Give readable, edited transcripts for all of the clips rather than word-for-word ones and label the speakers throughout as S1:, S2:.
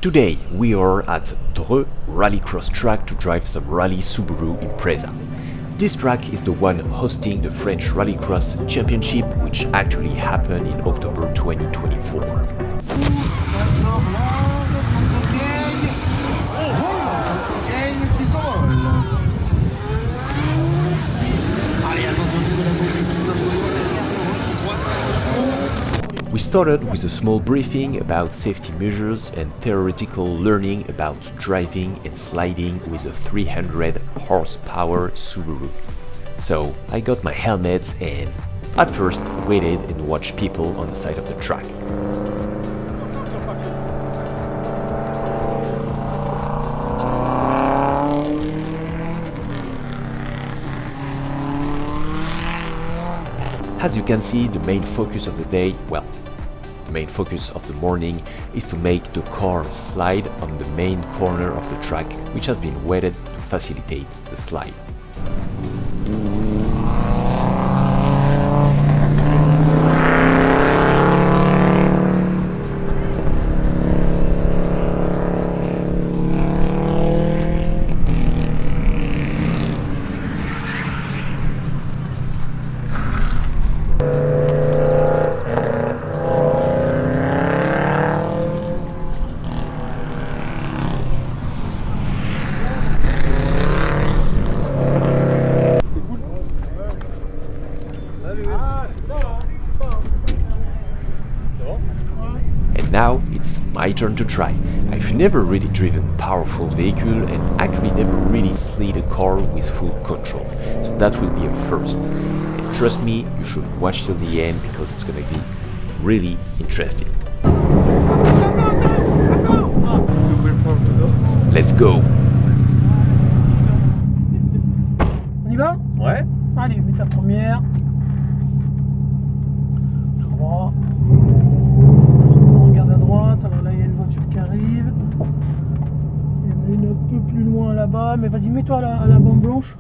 S1: Today we are at Dreux Rallycross Track to drive some Rally Subaru Impreza. This track is the one hosting the French Rallycross Championship, which actually happened in October 2024. We started with a small briefing about safety measures and theoretical learning about driving and sliding with a 300 horsepower Subaru. So I got my helmets and at first waited and watched people on the side of the track. As you can see, the main focus of the day, well, the main focus of the morning is to make the car slide on the main corner of the track, which has been wetted to facilitate the slide. And now it's my turn to try. I've never really driven a powerful vehicle and actually never really slid a car with full control, so that will be a first. And trust me, you should watch till the end because it's gonna be really interesting. Let's go!
S2: On y va?
S3: Ouais.
S2: Allez, mets ta première. 3. On regarde à droite, alors là il y a une voiture qui arrive. Il y en a une un peu plus loin là-bas, mais vas-y, mets-toi à la bande blanche.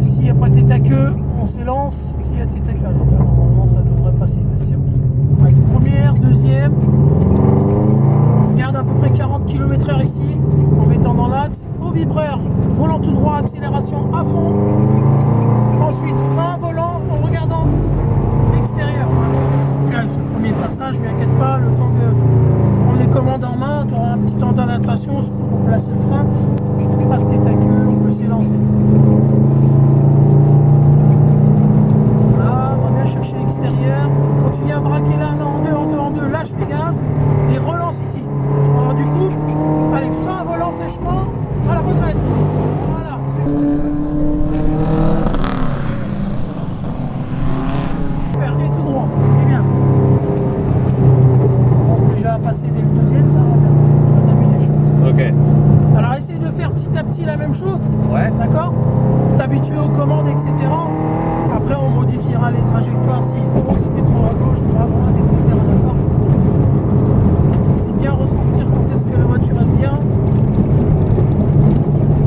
S2: S'il n'y a pas tête à queue, on s'élance. S'il y a tête à queue, alors là, normalement ça devrait passer. Vas-y, c'est bon. Allez, première, deuxième. Garde à peu près 40 km/h ici, en mettant dans l'axe. Au vibreur, volant tout droit, accélération à fond. Ensuite, frein, volant, en regardant l'extérieur. Là, c'est le premier passage, mais t'inquiète pas, le temps de prendre les commandes en main, tu auras un petit temps d'adaptation pour placer le frein. Pas de tête à queue, on peut s'élancer. Voilà, on va bien chercher l'extérieur. Quand tu viens braquer là, en deux, lâche les gaz et relance ici. Alors du coup, allez, frein, volant, sèchement, à la redresse. Voilà. Super, et tout droit, c'est bien. On commence déjà à passer dès le deuxième, ça va bien. Tu vas t'amuser, je pense.
S3: Ok.
S2: Alors essaye de faire petit à petit la même chose.
S3: Ouais.
S2: D'accord? T'habituer aux commandes, etc. Après, on modifiera les trajectoires s'il faut, si tu es trop à gauche, trop à droite, etc. D'accord? C'est bien ressentir quand est-ce que la voiture elle vient.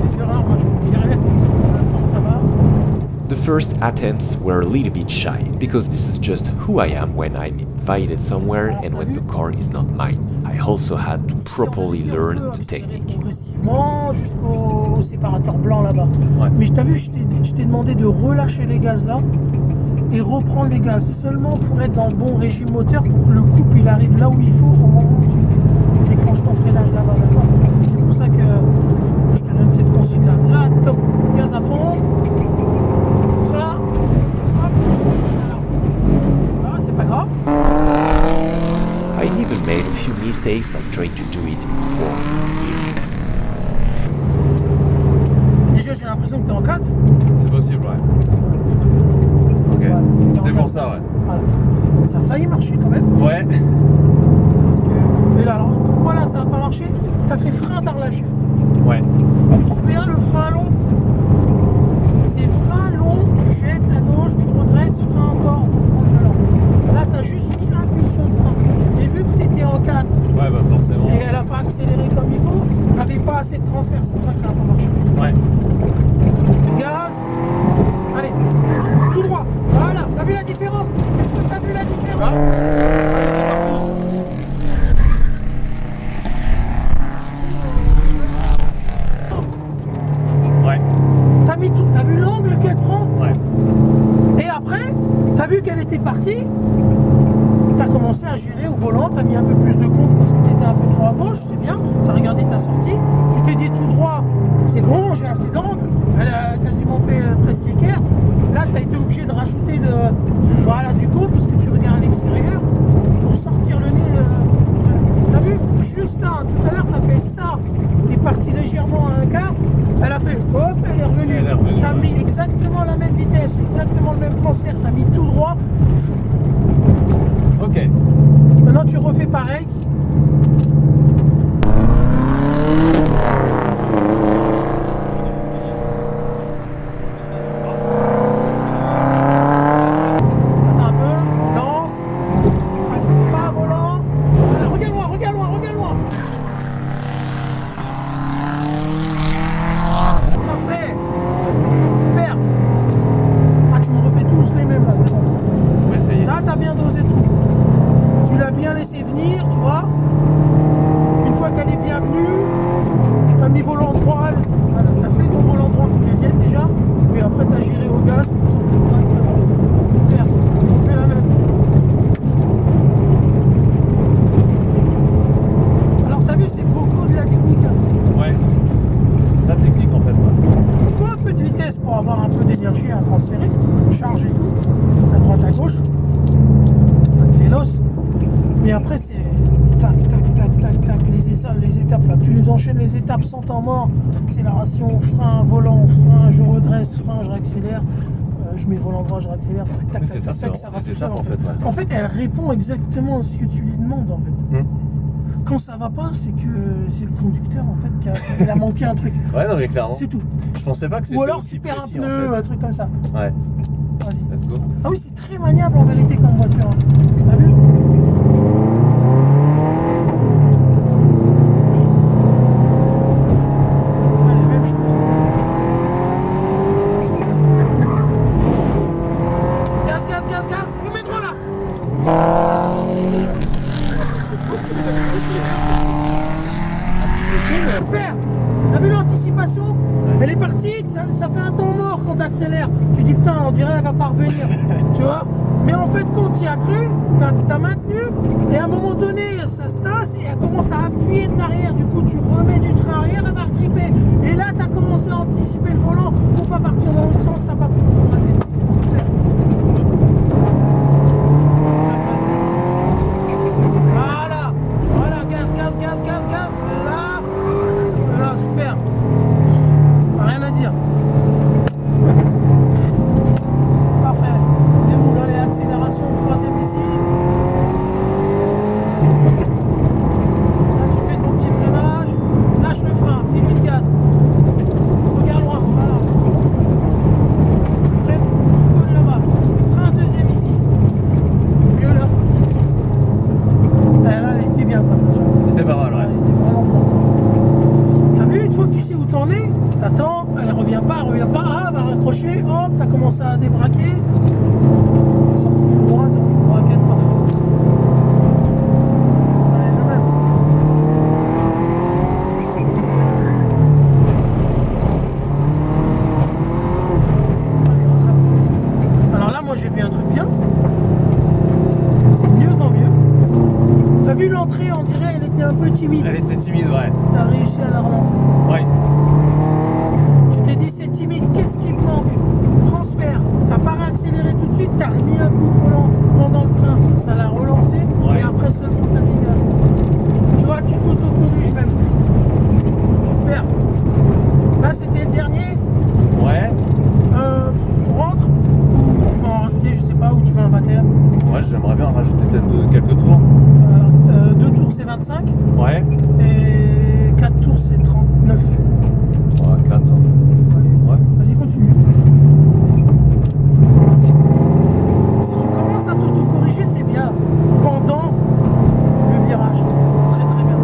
S2: Les erreurs, moi je vous dirais, pour l'instant ça va.
S1: The first attempts were a little bit shy, because this is just who I am when I'm invited somewhere and when the car is not mine. I also had to properly learn the technique.
S2: Progressivement jusqu'au séparateur blanc là-bas.
S3: Ouais.
S2: Mais t'as vu, je t'ai demandé de relâcher les gaz là et reprendre les gaz seulement pour être dans le bon régime moteur pour que le couple il arrive là où il faut au moment où tu déclenches ton freinage là-bas. D'accord? C'est pour ça que je te donne cette consigne là. Là, top, gaz à fond. Frein. Hop. Voilà, c'est pas grave.
S1: I even made a few mistakes like trying to do it in fourth gear.
S2: Déjà, j'ai l'impression que t'es en 4.
S3: C'est possible, ouais. Ok.
S2: Ouais,
S3: C'est pour ça, ouais.
S2: Voilà. Ça a failli marcher quand même.
S3: Ouais.
S2: Parce que... Mais là, alors, pourquoi là ça n'a pas marché? T'as fait frein, t'as relâché.
S3: Ouais.
S2: Tu te souviens le frein long? C'est frein long, tu jettes à gauche, tu redresses, frein encore. Là, t'as juste mis impulsion de frein. Et vu que t'étais en 4,
S3: Ouais, bah forcément.
S2: et elle n'a pas accéléré comme il faut, t'avais pas assez de transfert, c'est pour ça que ça n'a pas marché.
S3: Ouais.
S2: Gaz. Allez, tout droit. Voilà, t'as vu la différence? Est-ce que t'as vu la différence?
S3: Allez, c'est parti.
S2: commencé à gérer au volant, tu as mis un peu plus de compte parce que tu étais un peu trop à gauche, c'est bien, tu as regardé ta sortie, tu t'es dit tout droit, c'est bon, j'ai assez d'angle, elle a quasiment fait presque équerre. Là, tu as été obligé de rajouter du compte parce que tu regardes à l'extérieur pour sortir le nez. T'as vu? Juste ça, tout à l'heure, tu as fait ça, tu es parti légèrement à un quart, elle a fait hop, elle est revenue. Tu as mis exactement la même vitesse, exactement le même transfert, tu as mis tout droit.
S3: Ok.
S2: Maintenant, tu refais pareil. Les étapes sont en mort, accélération, frein, volant, frein, je redresse, frein, je réaccélère, je mets volant droit, je réaccélère, tac, tac, tac, tac, ça va tout seul en fait. En fait, elle répond exactement à ce que tu lui demandes en fait. Quand ça va pas, c'est que c'est le conducteur en fait qui a manqué un truc.
S3: Ouais, non mais clairement.
S2: C'est tout.
S3: Je pensais pas que c'était
S2: ou alors
S3: aussi
S2: tu perds un
S3: précis,
S2: pneu,
S3: en fait.
S2: un truc comme ça.
S3: Ouais.
S2: Vas-y.
S3: Let's go.
S2: Ah oui, c'est très maniable en vérité comme voiture. Hein. T'as vu? T'as vu l'anticipation? Elle est partie, ça fait un temps mort quand t'accélères. Tu dis putain, on dirait elle va pas revenir. Tu vois? Mais en fait, quand tu y as cru, t'as maintenu, et à un moment donné, ça se tasse et elle commence à appuyer de l'arrière. Du coup, tu remets du train arrière, elle va regripper. Et là, t'as commencé à anticiper le volant pour pas partir dans l'autre sens, t'as pas pu te Voilà, gaz, là, super. Rien à dire. Parfait. Déroule les accélérations, troisième ici. Là, tu fais ton petit freinage. Lâche le frein, file de gaz. Regarde loin, voilà. Freine, colle là-bas. Frein deuxième ici. Mieux là. Là, elle était bien, passage.
S3: C'était pas mal, ouais.
S2: Elle était vraiment bien. T'as vu, une fois que tu sais où t'en es, t'attends, elle revient pas, elle va raccrocher, hop, t'as commencé à débraquer. T'es sorti du droit, zéro braquette, parfait. Allez, le même. Alors là, moi j'ai fait un truc bien. C'est de mieux en mieux. T'as vu l'entrée, on dirait, elle était un peu timide.
S3: Elle était timide, ouais.
S2: T'as réussi à la relancer.
S3: Ouais.
S2: Tu t'es dit c'est timide, qu'est-ce qui me manque? Transfert. T'as pas réaccéléré tout de suite, t'as remis un coup de volant pendant le frein, ça l'a relancé,
S3: Ouais.
S2: et après seulement t'as mis là. Tu vois, tu t'auto-corriges même. Super. Là c'était le dernier.
S3: Ouais.
S2: Tu rentres, ou en rajouter, je sais pas, où tu veux un baptême.
S3: Ouais, j'aimerais bien rajouter peut-être quelques tours.
S2: 2 tours c'est 25,
S3: Ouais.
S2: et 4 tours c'est 39.
S3: Ouais, 4. Ouais.
S2: Vas-y, continue. Si tu commences à t'auto-corriger, c'est bien. Pendant le virage, c'est très très bien.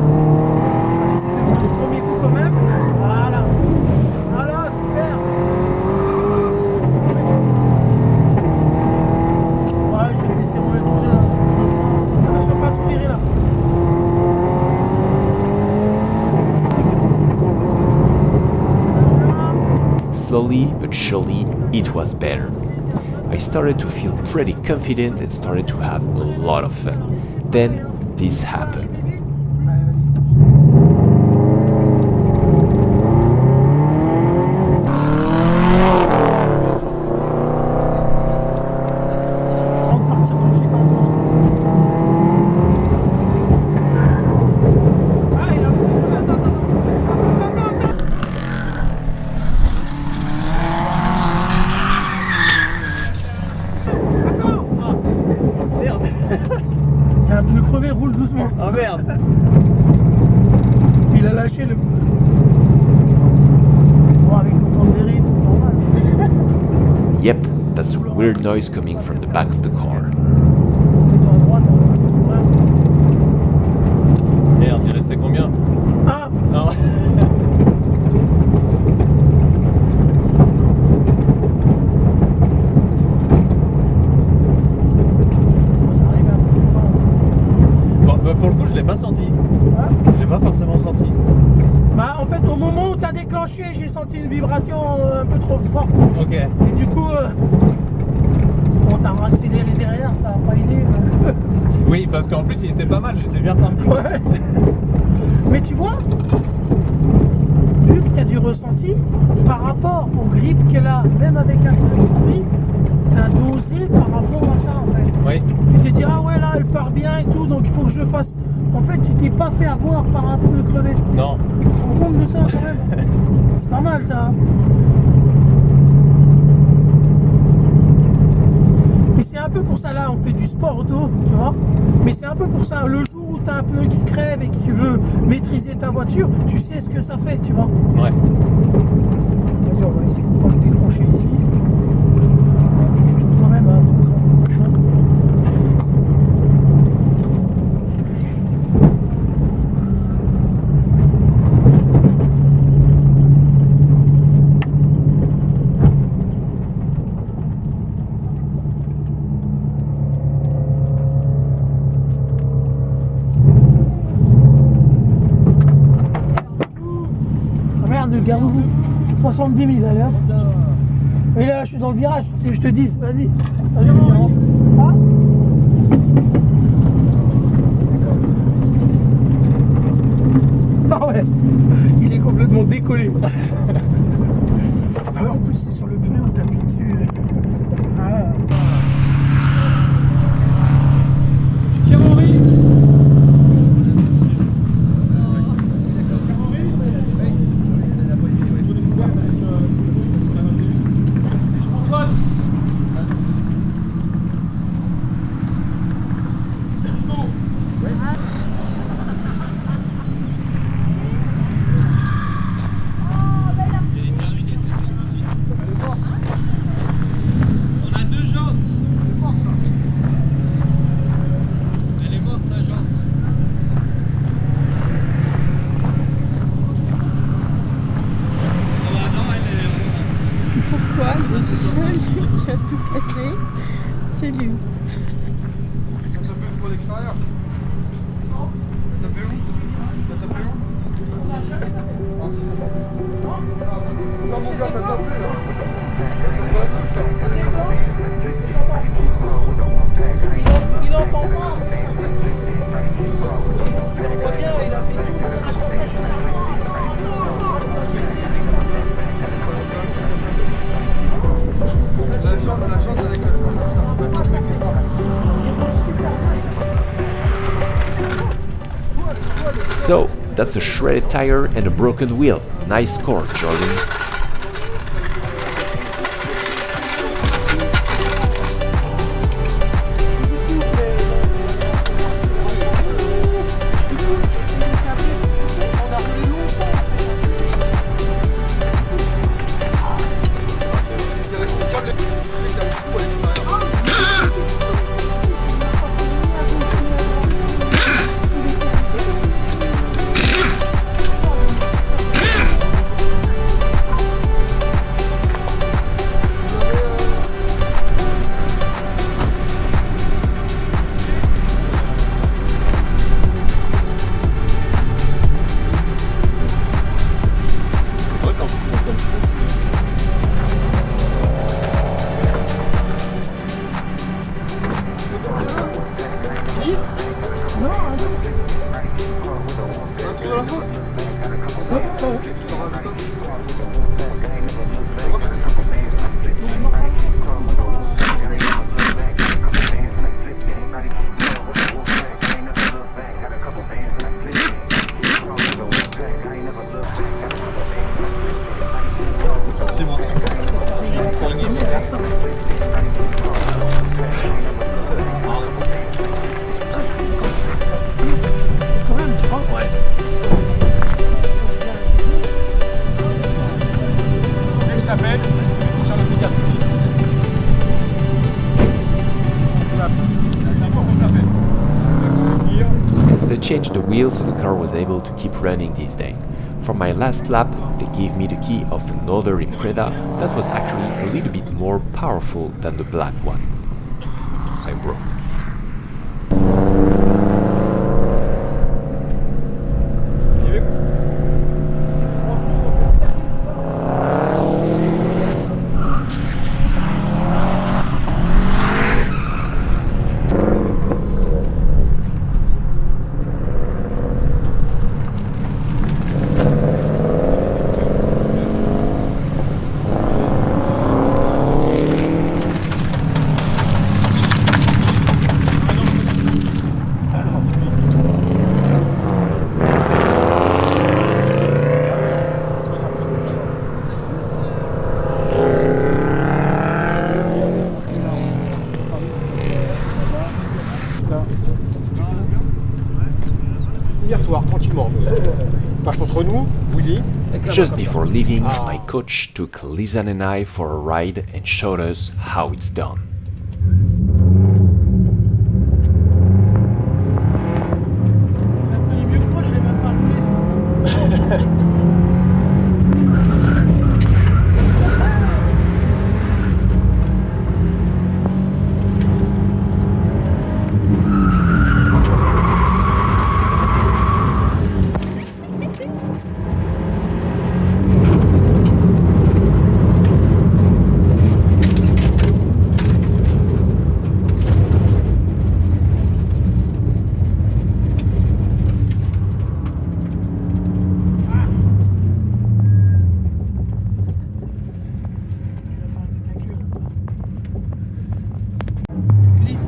S2: Allez, essaye de faire le premier coup quand même. Voilà. Voilà, super. Ouais, je vais te laisser rouler tout seul. Attention, pas à se virer là.
S1: Slowly but surely, it was better. I started to feel pretty confident and started to have a lot of fun. Then this happened.
S2: Il y a un pneu crevé, roule doucement.
S3: Oh merde.
S2: Il a lâché le... Bon, avec le temps de dérive, c'est normal.
S1: Yep, that's a weird noise coming from the back of the car.
S2: Mets-toi à droite, ouais.
S3: Merde, il restait combien?
S2: Ah,
S3: Non.
S2: ça arrive un peu.
S3: Bon, bah, pour le coup, je l'ai pas senti.
S2: Hein?
S3: Je l'ai pas forcément senti.
S2: Bah, en fait, au moment où tu as déclenché, j'ai senti une vibration un peu trop forte.
S3: Ok.
S2: Et du coup, on t'a accéléré derrière, ça n'a pas aidé.
S3: Oui, parce qu'en plus, il était pas mal, j'étais bien parti.
S2: Ouais. Mais tu vois, vu que tu as du ressenti, par rapport au grip qu'elle a, même avec un pneu pourri, tu as dosé par rapport à ça en fait.
S3: Oui.
S2: Tu t'es dit, ah ouais, là, elle part bien et tout, donc il faut que je fasse. En fait, tu t'es pas fait avoir par un pneu crevé.
S3: Non.
S2: Tu te rends compte de ça quand même? C'est pas mal ça. Et c'est un peu pour ça, là, on fait du sport auto, tu vois. Mais c'est un peu pour ça, le jour où tu as un pneu qui crève et que tu veux maîtriser ta voiture, tu sais ce que ça fait, tu vois.
S3: Ouais.
S2: Vas-y, on va essayer de pas le décrocher ici. Je tourne quand même, hein, comme ça, on est chaud. Ah merde, le garou, 70 000, allez hop. Et là, je suis dans le virage, si je te dis, vas-y. Vas-y, avance. Ah Ah ouais, il est complètement décollé. Ah ouais, en plus, c'est sur le pneu où t'appuies dessus. Ah. Thierry.
S4: Pourquoi le seul qui a tout cassé, c'est lui.
S5: T'as tapé le point d'extérieur? Non. T'as tapé où? T'as tapé où? Ah, si. Non, mon gars, t'as tapé là. T'as tapé la truc là.
S2: Il entend pas. On voit bien, il a fait tout le virage comme ça.
S5: La chance, elle est comme ça. T'as tapé quelque part.
S1: So, that's a shredded tire and a broken wheel. Nice score, Jordan.
S5: T'es responsable, tu sais qu'il y a beaucoup à l'extérieur.
S2: Non,
S5: Un tour de la faute.
S2: ça va, ouais.
S5: Tu t'en rajoutes un.
S3: C'est moi. J'ai une poignée.
S2: Quand même, tu vois.
S3: Ouais. Dès que je t'appelle, sur le Picasso aussi. D'abord, on t'appelle.
S1: They changed the wheels so the car was able to keep running this day. For my last lap, they gave me the key of another Impreza that was actually a little bit more powerful than the black one. I broke.
S3: Hier soir, tranquillement. Passe entre nous, Willy.
S1: Just before leaving, my coach took Lisanne and I for a ride and showed us how it's done.
S2: Il a connu mieux que moi, je l'ai même pas roulé ce matin. Glisse.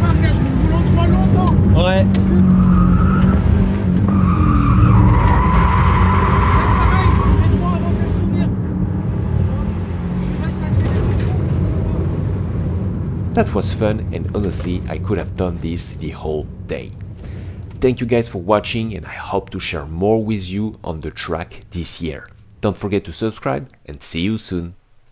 S2: Ah, regarde, je me roule en droit longtemps.
S3: Ouais.
S2: Pareil, fais droit avant de le souvenir. Je reste accéléré.
S1: That was fun, and honestly, I could have done this the whole day. Thank you guys for watching, and I hope to share more with you on the track this year. Don't forget to subscribe, and see you soon.